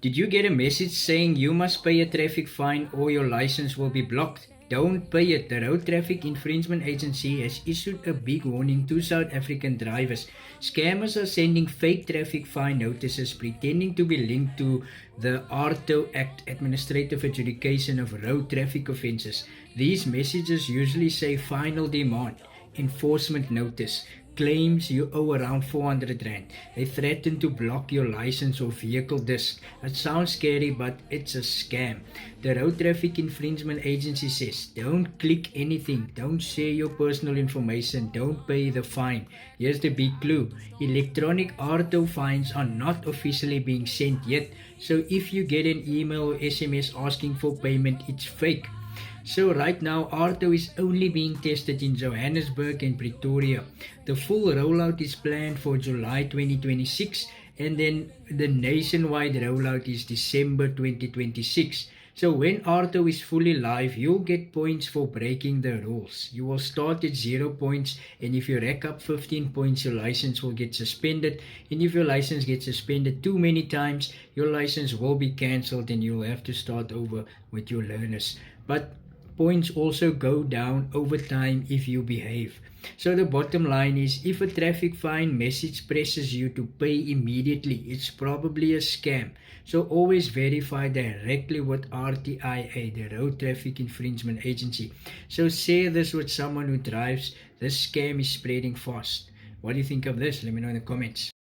Did you get a message saying you must pay a traffic fine or your license will be blocked? Don't pay it. The Road Traffic Infringement Agency has issued a big warning to South African drivers. Scammers are sending fake traffic fine notices pretending to be linked to the ARTO Act, Administrative Adjudication of Road Traffic Offences. These messages usually say final demand, enforcement notice, claims you owe around 400 Rand. They threaten to block your license or vehicle disc. It sounds scary, but it's a scam. The Road Traffic Infringement Agency says, don't click anything, don't share your personal information, don't pay the fine. Here's the big clue. Electronic ARTO fines are not officially being sent yet, so if you get an email or SMS asking for payment, it's fake. So right now, ARTO is only being tested in Johannesburg and Pretoria. The full rollout is planned for July 2026, and then the nationwide rollout is December 2026. So when ARTO is fully live, you'll get points for breaking the rules. You will start at 0 points, and if you rack up 15 points, your license will get suspended. And if your license gets suspended too many times, your license will be cancelled and you'll have to start over with your learners. But points also go down over time if you behave. So the bottom line is, if a traffic fine message presses you to pay immediately, it's probably a scam. So always verify directly with RTIA, the Road Traffic Infringement Agency. So share this with someone who drives. This scam is spreading fast. What do you think of this? Let me know in the comments.